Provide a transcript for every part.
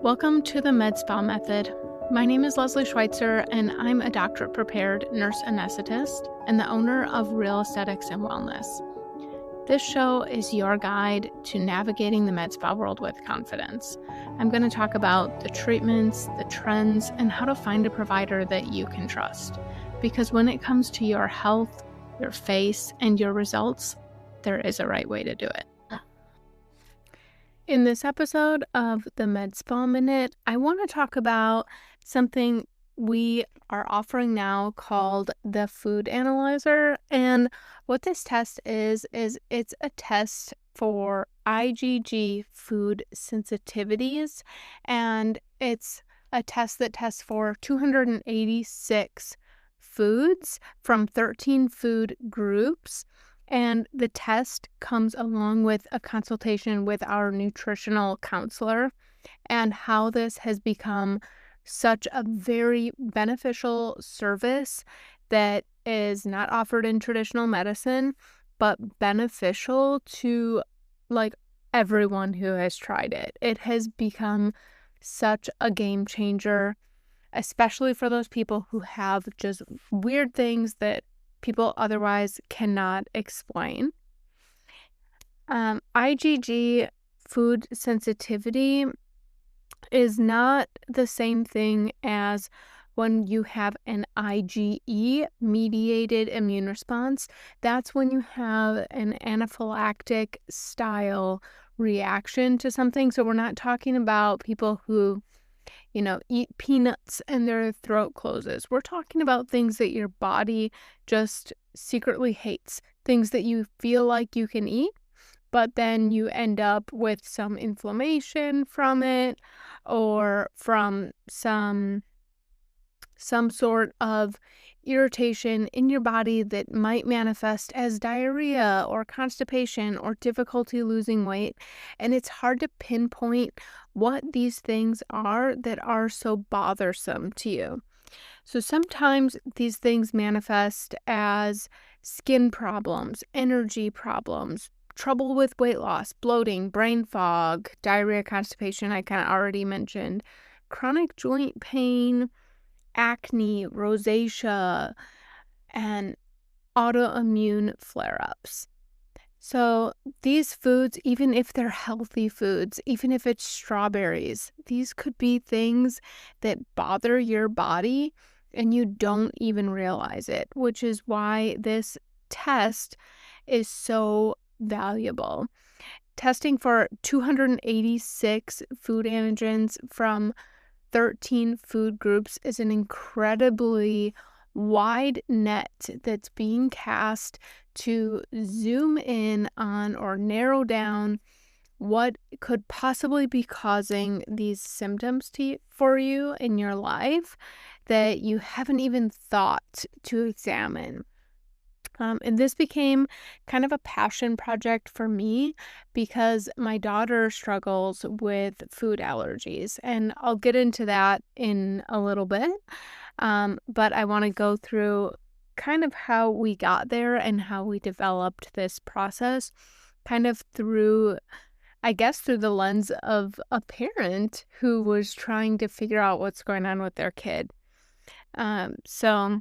Welcome to the Med Spa Method. My name is Leslie Schweitzer, and I'm a doctorate-prepared nurse anesthetist and the owner of Real Aesthetics and Wellness. This show is your guide to navigating the med spa world with confidence. I'm going to talk about the treatments, the trends, and how to find a provider that you can trust. Because when it comes to your health, your face, and your results, there is a right way to do it. In this episode of the Med Spa Minute, I want to talk about something we are offering now called the Food Analyzer. And what this test is it's a test for IgG food sensitivities. And it's a test that tests for 286 foods from 13 food groups. And the test comes along with a consultation with our nutritional counselor, and how this has become such a very beneficial service that is not offered in traditional medicine, but beneficial to everyone who has tried it. It has become such a game changer, especially for those people who have just weird things that people otherwise cannot explain. IgG food sensitivity is not the same thing as when you have an IgE-mediated immune response. That's when you have an anaphylactic style reaction to something. So we're not talking about people who eat peanuts and their throat closes. We're talking about things that your body just secretly hates, things that you feel like you can eat, but then you end up with some inflammation from it, or from some sort of irritation in your body that might manifest as diarrhea or constipation or difficulty losing weight. And it's hard to pinpoint what these things are that are so bothersome to you. So sometimes these things manifest as skin problems, energy problems, trouble with weight loss, bloating, brain fog, diarrhea, constipation, I kind of already mentioned, chronic joint pain, acne, rosacea, and autoimmune flare-ups. So these foods, even if they're healthy foods, even if it's strawberries, these could be things that bother your body and you don't even realize it, which is why this test is so valuable. Testing for 286 food antigens from 13 food groups is an incredibly wide net that's being cast to zoom in on or narrow down what could possibly be causing these symptoms for you in your life that you haven't even thought to examine. And this became kind of a passion project for me because my daughter struggles with food allergies. And I'll get into that in a little bit. But I want to go through kind of how we got there and how we developed this process, kind of through the lens of a parent who was trying to figure out what's going on with their kid. So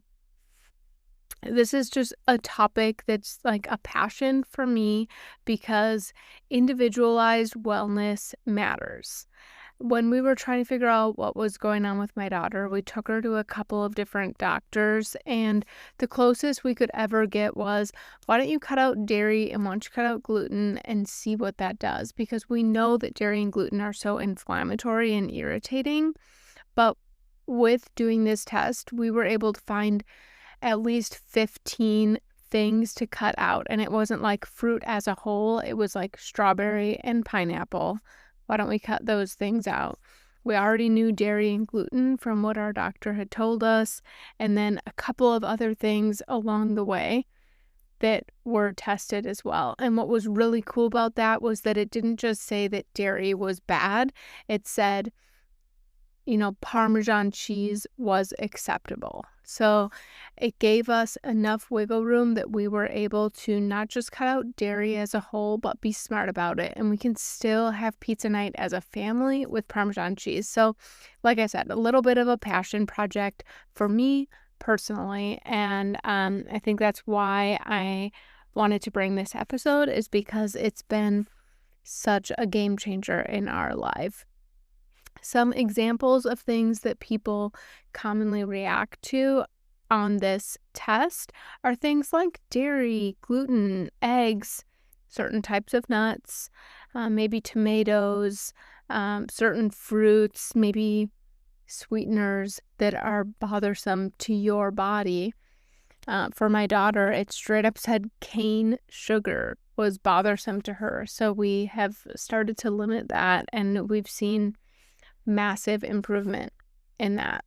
this is just a topic that's like a passion for me because individualized wellness matters. When we were trying to figure out what was going on with my daughter, we took her to a couple of different doctors, and the closest we could ever get was, why don't you cut out dairy and why don't you cut out gluten and see what that does? Because we know that dairy and gluten are so inflammatory and irritating. But with doing this test, we were able to find at least 15 things to cut out. And it wasn't like fruit as a whole. It was like strawberry and pineapple. Why don't we cut those things out? We already knew dairy and gluten from what our doctor had told us. And then a couple of other things along the way that were tested as well. And what was really cool about that was that it didn't just say that dairy was bad. It said Parmesan cheese was acceptable. So it gave us enough wiggle room that we were able to not just cut out dairy as a whole, but be smart about it. And we can still have pizza night as a family with Parmesan cheese. So, like I said, a little bit of a passion project for me personally. And I think that's why I wanted to bring this episode, is because it's been such a game changer in our life. Some examples of things that people commonly react to on this test are things like dairy, gluten, eggs, certain types of nuts, maybe tomatoes, certain fruits, maybe sweeteners that are bothersome to your body. For my daughter, it straight up said cane sugar was bothersome to her. So we have started to limit that, and we've seen massive improvement in that.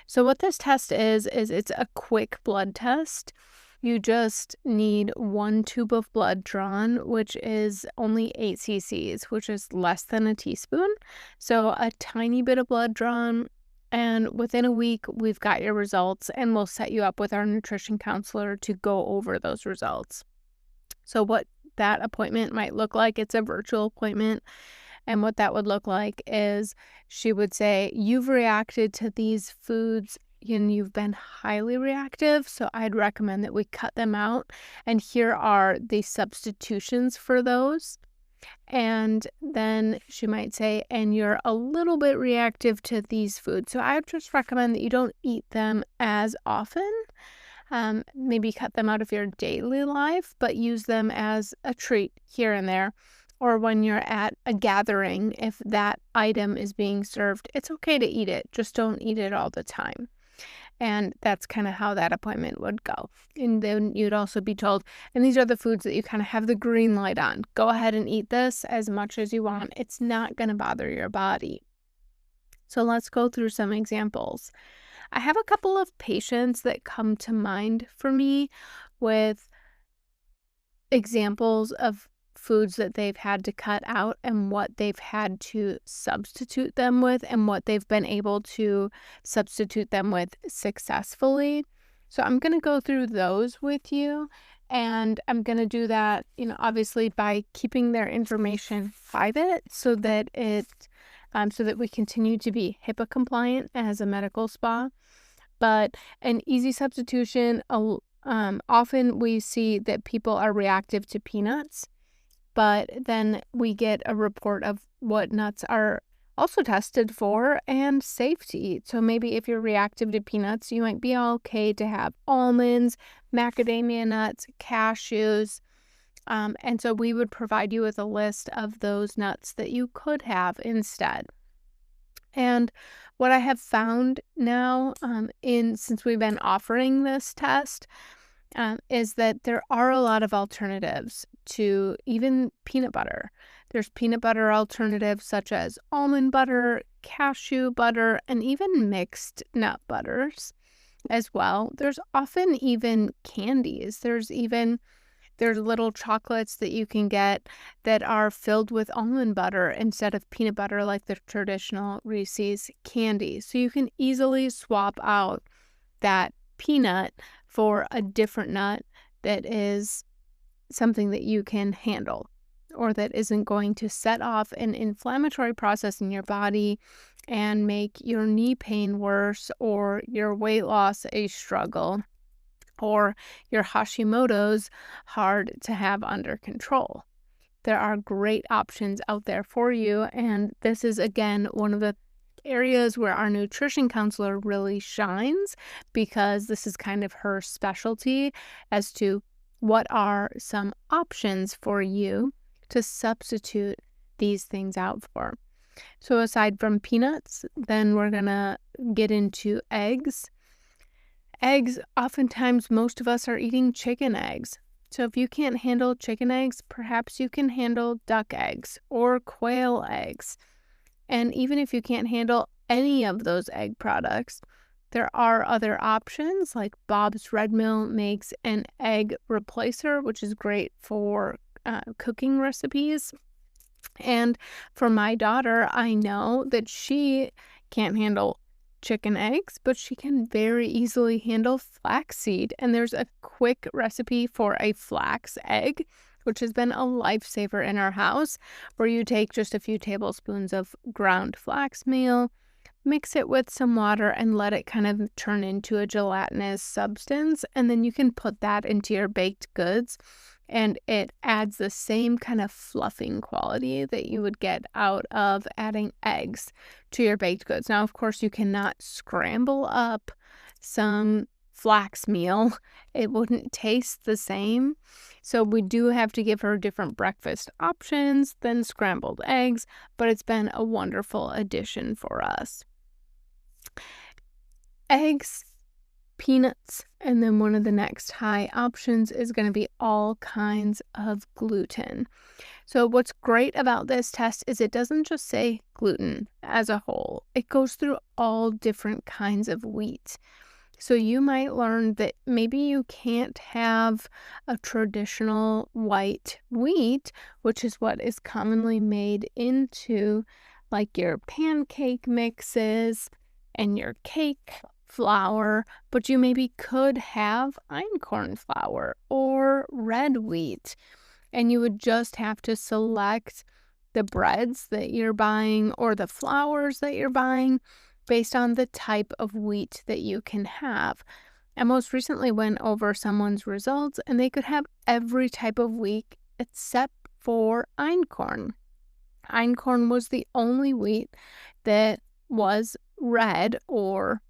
So what this test is it's a quick blood test. You just need 1 tube of blood drawn, which is only 8 cc's, which is less than a teaspoon. So a tiny bit of blood drawn, and within a week, we've got your results, and we'll set you up with our nutrition counselor to go over those results. So what that appointment might look like, it's a virtual appointment. And what that would look like is she would say, you've reacted to these foods and you've been highly reactive, so I'd recommend that we cut them out. And here are the substitutions for those. And then she might say, and you're a little bit reactive to these foods, so I would just recommend that you don't eat them as often. Maybe cut them out of your daily life, but use them as a treat here and there. Or when you're at a gathering, if that item is being served, it's okay to eat it. Just don't eat it all the time. And that's kind of how that appointment would go. And then you'd also be told, and these are the foods that you kind of have the green light on. Go ahead and eat this as much as you want. It's not going to bother your body. So let's go through some examples. I have a couple of patients that come to mind for me with examples of foods that they've had to cut out and what they've had to substitute them with and what they've been able to substitute them with successfully. So I'm going to go through those with you, and I'm going to do that, obviously by keeping their information private so that we continue to be HIPAA compliant as a medical spa. But an easy substitution, often we see that people are reactive to peanuts. But then we get a report of what nuts are also tested for and safe to eat. So maybe if you're reactive to peanuts, you might be okay to have almonds, macadamia nuts, cashews. And so we would provide you with a list of those nuts that you could have instead. And what I have found now, since we've been offering this test, is that there are a lot of alternatives to even peanut butter. There's peanut butter alternatives such as almond butter, cashew butter, and even mixed nut butters as well. There's often even candies. There's little chocolates that you can get that are filled with almond butter instead of peanut butter, like the traditional Reese's candy. So you can easily swap out that peanut for a different nut that is something that you can handle, or that isn't going to set off an inflammatory process in your body and make your knee pain worse, or your weight loss a struggle, or your Hashimoto's hard to have under control. There are great options out there for you, and this is, again, one of the areas where our nutrition counselor really shines, because this is kind of her specialty as to what are some options for you to substitute these things out for. So aside from peanuts, then we're gonna get into eggs. Eggs, oftentimes most of us are eating chicken eggs. So if you can't handle chicken eggs, perhaps you can handle duck eggs or quail eggs. And even if you can't handle any of those egg products, there are other options, like Bob's Red Mill makes an egg replacer, which is great for cooking recipes. And for my daughter, I know that she can't handle chicken eggs, but she can very easily handle flaxseed. And there's a quick recipe for a flax egg, which has been a lifesaver in our house, where you take just a few tablespoons of ground flax meal, mix it with some water, and let it kind of turn into a gelatinous substance. And then you can put that into your baked goods, and it adds the same kind of fluffing quality that you would get out of adding eggs to your baked goods. Now, of course, you cannot scramble up some flax meal. It wouldn't taste the same. So we do have to give her different breakfast options than scrambled eggs, but it's been a wonderful addition for us. Eggs, peanuts, and then one of the next high options is going to be all kinds of gluten. So what's great about this test is it doesn't just say gluten as a whole. It goes through all different kinds of wheat. So you might learn that maybe you can't have a traditional white wheat, which is what is commonly made into like your pancake mixes and your cake flour, but you maybe could have einkorn flour or red wheat, and you would just have to select the breads that you're buying or the flours that you're buying based on the type of wheat that you can have. I most recently went over someone's results, and they could have every type of wheat except for einkorn. Einkorn was the only wheat that was red or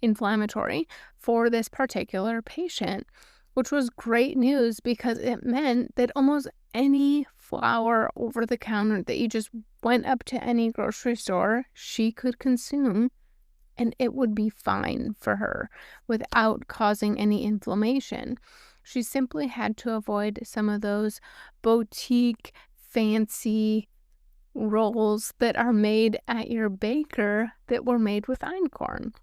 inflammatory for this particular patient, which was great news because it meant that almost any flour over the counter that you just went up to any grocery store, she could consume, and it would be fine for her without causing any inflammation. She simply had to avoid some of those boutique, fancy rolls that are made at your baker that were made with einkorn.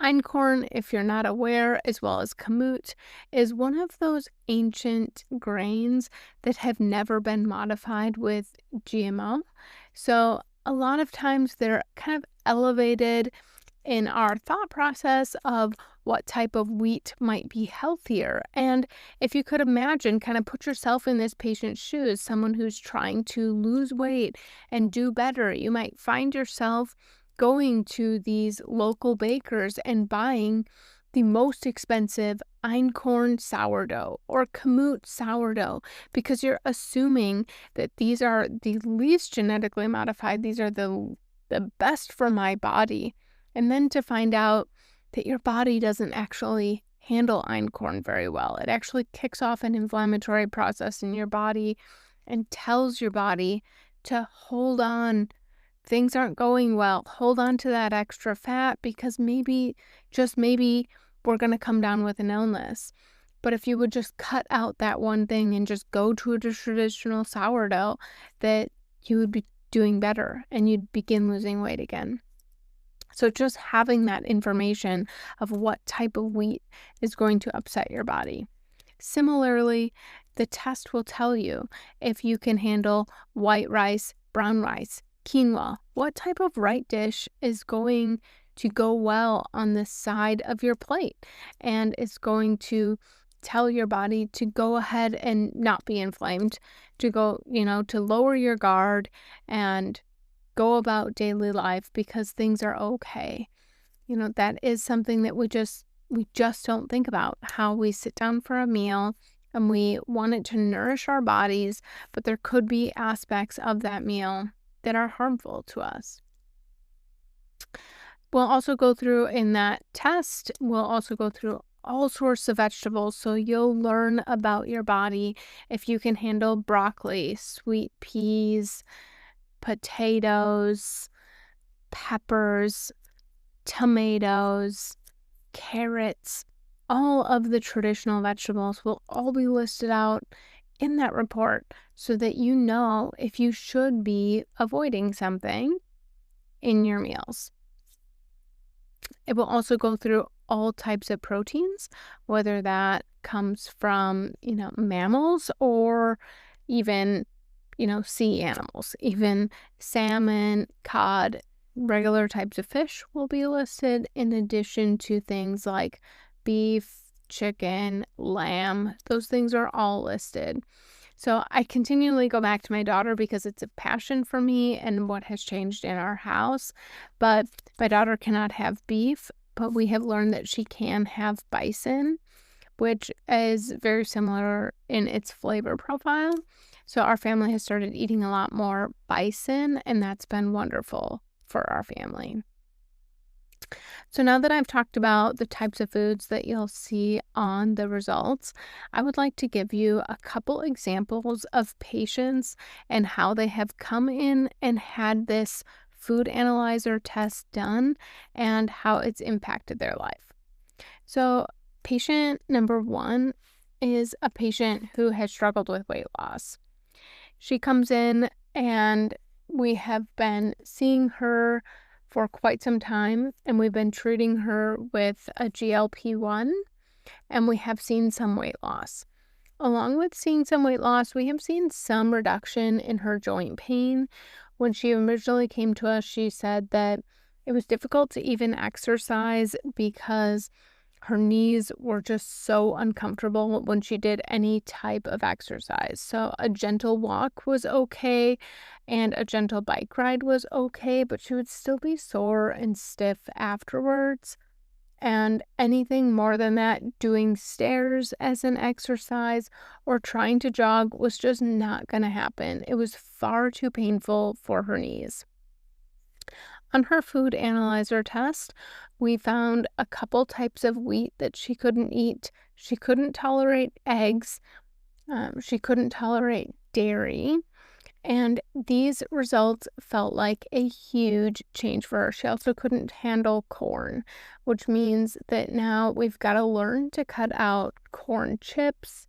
Einkorn, if you're not aware, as well as kamut, is one of those ancient grains that have never been modified with GMO. So a lot of times they're kind of elevated in our thought process of what type of wheat might be healthier. And if you could imagine, kind of put yourself in this patient's shoes, someone who's trying to lose weight and do better, you might find yourself going to these local bakers and buying the most expensive einkorn sourdough or kamut sourdough because you're assuming that these are the least genetically modified, these are the best for my body. And then to find out that your body doesn't actually handle einkorn very well. It actually kicks off an inflammatory process in your body and tells your body to hold on. Things aren't going well. Hold on to that extra fat because maybe, just maybe, we're going to come down with an illness. But if you would just cut out that one thing and just go to a traditional sourdough, that you would be doing better and you'd begin losing weight again. So just having that information of what type of wheat is going to upset your body. Similarly, the test will tell you if you can handle white rice, brown rice, quinoa, what type of right dish is going to go well on the side of your plate and it's going to tell your body to go ahead and not be inflamed, to go, to lower your guard and go about daily life because things are okay. That is something that we just don't think about, how we sit down for a meal and we want it to nourish our bodies, but there could be aspects of that meal that are harmful to us. We'll also go through in that test, we'll also go through all sorts of vegetables, so you'll learn about your body if you can handle broccoli, sweet peas, potatoes, peppers, tomatoes, carrots. All of the traditional vegetables will all be listed out in that report so that you know if you should be avoiding something in your meals. It will also go through all types of proteins, whether that comes from, mammals or even, sea animals, even salmon, cod, regular types of fish will be listed in addition to things like beef, chicken, lamb. Those things are all listed. So I continually go back to my daughter because it's a passion for me and what has changed in our house. But my daughter cannot have beef, but we have learned that she can have bison, which is very similar in its flavor profile. So our family has started eating a lot more bison, and that's been wonderful for our family. So now that I've talked about the types of foods that you'll see on the results, I would like to give you a couple examples of patients and how they have come in and had this food analyzer test done and how it's impacted their life. So patient number one is a patient who has struggled with weight loss. She comes in and we have been seeing her for quite some time, and we've been treating her with a GLP-1, and we have seen some weight loss. Along with seeing some weight loss, we have seen some reduction in her joint pain. When she originally came to us, she said that it was difficult to even exercise because her knees were just so uncomfortable when she did any type of exercise. So a gentle walk was okay and a gentle bike ride was okay, but she would still be sore and stiff afterwards. And anything more than that, doing stairs as an exercise or trying to jog was just not going to happen. It was far too painful for her knees. On her food analyzer test, we found a couple types of wheat that she couldn't eat. She couldn't tolerate eggs. She couldn't tolerate dairy. And these results felt like a huge change for her. She also couldn't handle corn, which means that now we've got to learn to cut out corn chips,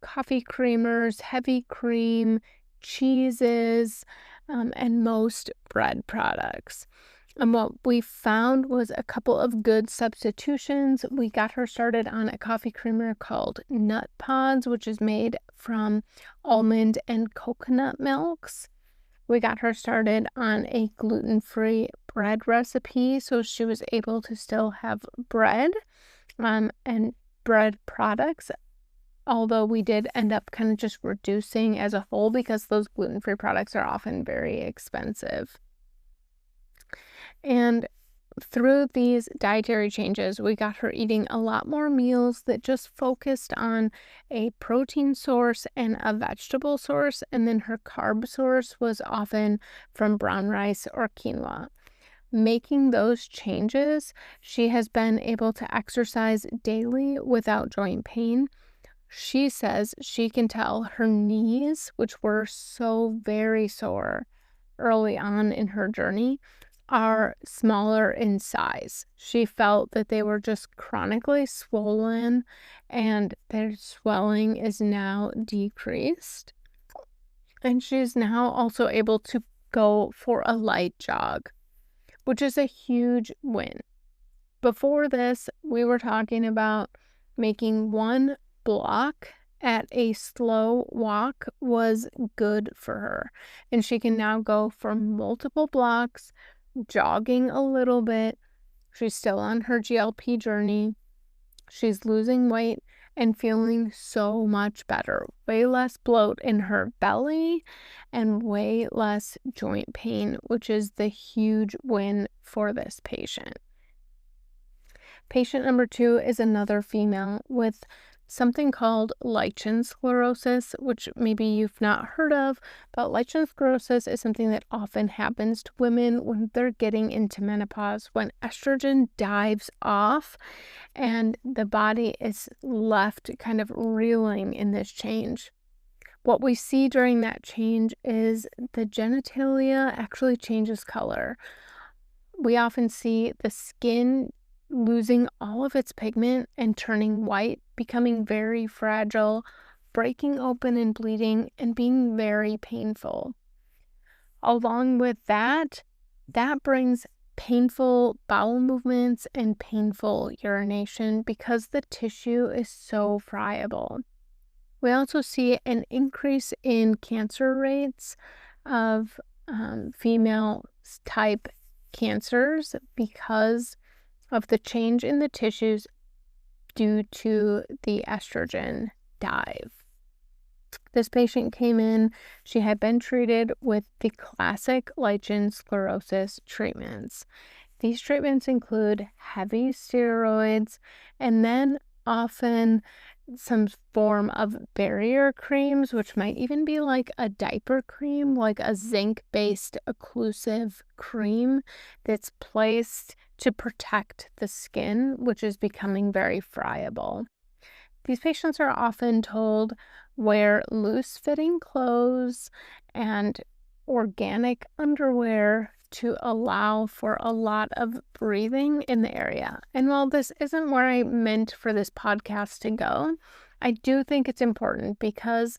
coffee creamers, heavy cream, cheeses, and most bread products. And what we found was a couple of good substitutions. We got her started on a coffee creamer called Nut Pods, which is made from almond and coconut milks. We got her started on a gluten-free bread recipe, so she was able to still have bread and bread products, although we did end up kind of just reducing as a whole because those gluten-free products are often very expensive. And through these dietary changes, we got her eating a lot more meals that just focused on a protein source and a vegetable source, and then her carb source was often from brown rice or quinoa. Making those changes, she has been able to exercise daily without joint pain. She says she can tell her knees, which were so very sore early on in her journey, are smaller in size. She felt that they were just chronically swollen and their swelling is now decreased. And she's now also able to go for a light jog, which is a huge win. Before this, we were talking about making one block at a slow walk was good for her. And she can now go for multiple blocks, jogging a little bit. She's still on her GLP journey. She's losing weight and feeling so much better. Way less bloat in her belly and way less joint pain, which is the huge win for this patient. Patient number 2 is another female with something called lichen sclerosis, which maybe you've not heard of, but lichen sclerosis is something that often happens to women when they're getting into menopause, when estrogen dives off and the body is left kind of reeling in this change. What we see during that change is the genitalia actually changes color. We often see the skin losing all of its pigment and turning white, becoming very fragile, breaking open and bleeding, and being very painful. Along with that brings painful bowel movements and painful urination because the tissue is so friable. We also see an increase in cancer rates of female type cancers because of the change in the tissues due to the estrogen dive. This patient came in, she had been treated with the classic lichen sclerosis treatments. These treatments include heavy steroids and then often some form of barrier creams, which might even be like a diaper cream, like a zinc-based occlusive cream that's placed to protect the skin, which is becoming very friable. These patients are often told wear loose-fitting clothes and organic underwear to allow for a lot of breathing in the area. And while this isn't where I meant for this podcast to go, I do think it's important because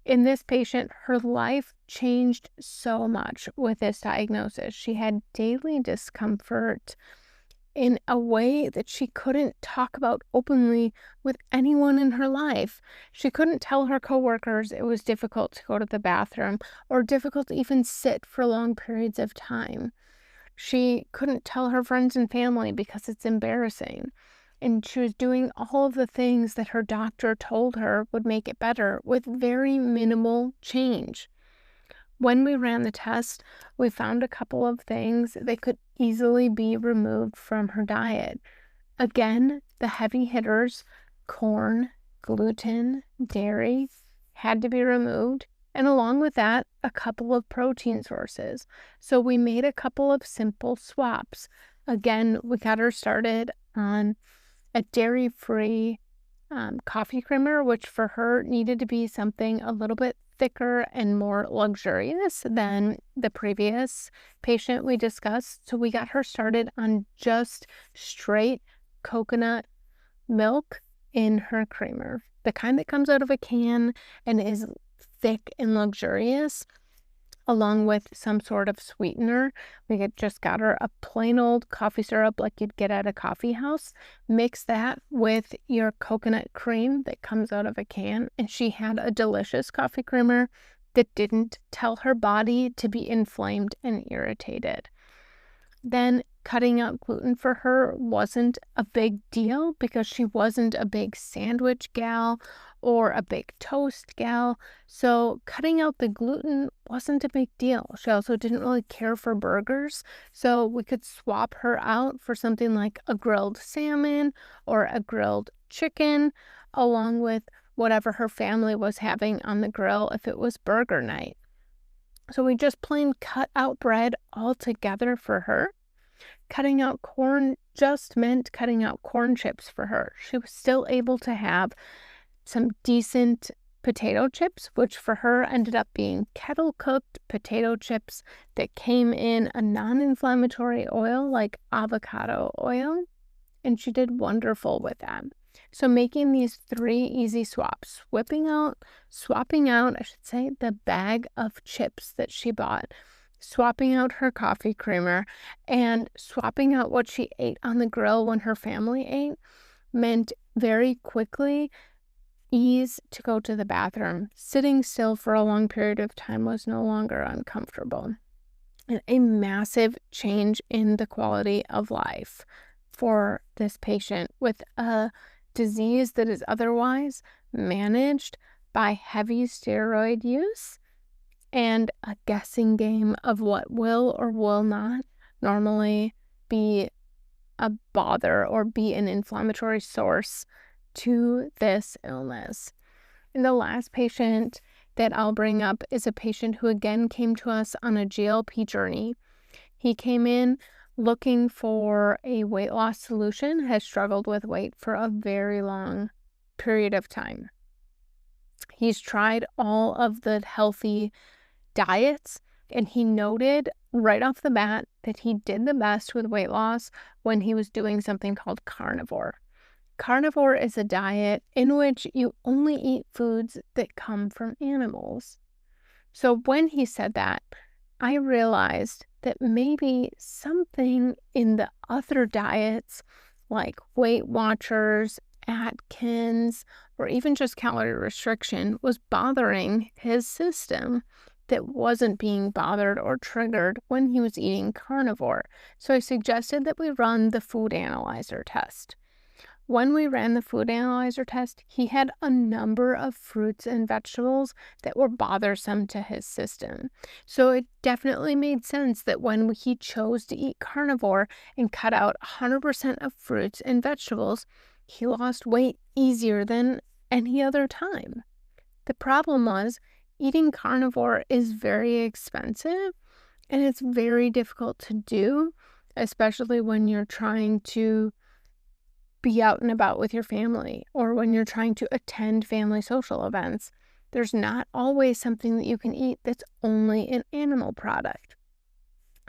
in this patient, her life changed so much with this diagnosis. She had daily discomfort in a way that she couldn't talk about openly with anyone in her life. She couldn't tell her coworkers it was difficult to go to the bathroom or difficult to even sit for long periods of time. She couldn't tell her friends and family because it's embarrassing. And she was doing all of the things that her doctor told her would make it better with very minimal change. When we ran the test, we found a couple of things that could easily be removed from her diet. Again, the heavy hitters, corn, gluten, dairy, had to be removed. And along with that, a couple of protein sources. So we made a couple of simple swaps. Again, we got her started on a dairy-free coffee creamer, which for her needed to be something a little bit thicker and more luxurious than the previous patient we discussed. So we got her started on just straight coconut milk in her creamer, the kind that comes out of a can and is thick and luxurious, along with some sort of sweetener. We just got her a plain old coffee syrup like you'd get at a coffee house. Mix that with your coconut cream that comes out of a can, and she had a delicious coffee creamer that didn't tell her body to be inflamed and irritated. Then cutting out gluten for her wasn't a big deal because she wasn't a big sandwich gal or a big toast gal. So cutting out the gluten wasn't a big deal. She also didn't really care for burgers. So we could swap her out for something like a grilled salmon or a grilled chicken, along with whatever her family was having on the grill if it was burger night. So we just plain cut out bread altogether for her. Cutting out corn just meant cutting out corn chips for her. She was still able to have some decent potato chips, which for her ended up being kettle-cooked potato chips that came in a non-inflammatory oil like avocado oil, and she did wonderful with that. So making these 3 easy swaps, swapping out, I should say, the bag of chips that she bought, swapping out her coffee creamer, and swapping out what she ate on the grill when her family ate, meant very quickly ease to go to the bathroom. Sitting still for a long period of time was no longer uncomfortable. And a massive change in the quality of life for this patient with a disease that is otherwise managed by heavy steroid use and a guessing game of what will or will not normally be a bother or be an inflammatory source to this illness. And the last patient that I'll bring up is a patient who again came to us on a GLP journey. He came in looking for a weight loss solution, has struggled with weight for a very long period of time. He's tried all of the healthy diets, and he noted right off the bat that he did the best with weight loss when he was doing something called carnivore. Carnivore is a diet in which you only eat foods that come from animals. So when he said that, I realized that maybe something in the other diets, like Weight Watchers, Atkins, or even just calorie restriction, was bothering his system that wasn't being bothered or triggered when he was eating carnivore. So I suggested that we run the food analyzer test. When we ran the food analyzer test, he had a number of fruits and vegetables that were bothersome to his system. So it definitely made sense that when he chose to eat carnivore and cut out 100% of fruits and vegetables, he lost weight easier than any other time. The problem was eating carnivore is very expensive and it's very difficult to do, especially when you're trying to be out and about with your family or when you're trying to attend family social events. There's not always something that you can eat that's only an animal product.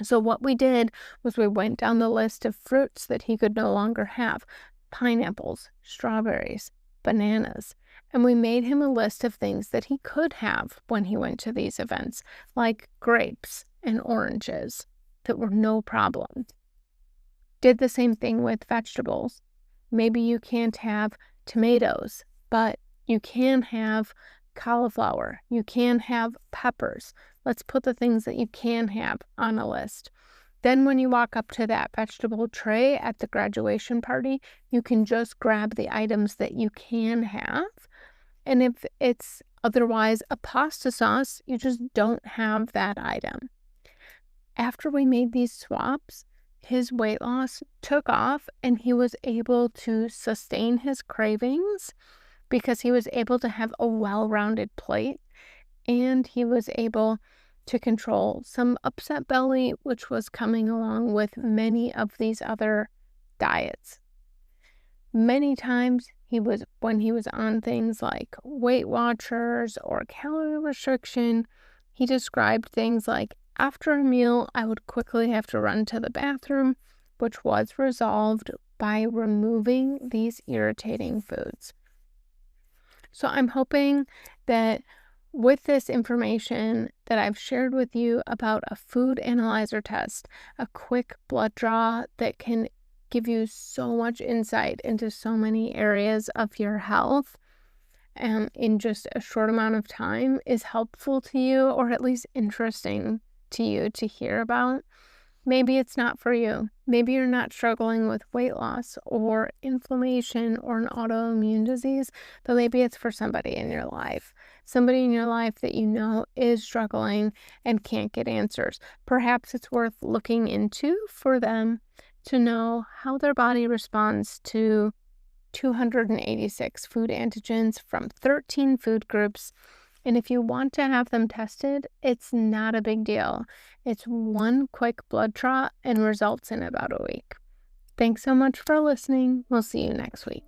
So what we did was we went down the list of fruits that he could no longer have: pineapples, strawberries, bananas, and we made him a list of things that he could have when he went to these events, like grapes and oranges that were no problem. Did the same thing with vegetables. Maybe you can't have tomatoes, but you can have cauliflower. You can have peppers. Let's put the things that you can have on a list. Then when you walk up to that vegetable tray at the graduation party, you can just grab the items that you can have. And if it's otherwise a pasta sauce, you just don't have that item. After we made these swaps, his weight loss took off and he was able to sustain his cravings because he was able to have a well-rounded plate, and he was able to control some upset belly, which was coming along with many of these other diets. Many times when he was on things like Weight Watchers or calorie restriction, he described things like, after a meal, I would quickly have to run to the bathroom, which was resolved by removing these irritating foods. So I'm hoping that with this information that I've shared with you about a food analyzer test, a quick blood draw that can give you so much insight into so many areas of your health in just a short amount of time, is helpful to you, or at least interesting to you to hear about. Maybe it's not for you. Maybe you're not struggling with weight loss or inflammation or an autoimmune disease, but maybe it's for somebody in your life. Somebody in your life that you know is struggling and can't get answers. Perhaps it's worth looking into for them to know how their body responds to 286 food antigens from 13 food groups. And if you want to have them tested, it's not a big deal. It's one quick blood draw and results in about a week. Thanks so much for listening. We'll see you next week.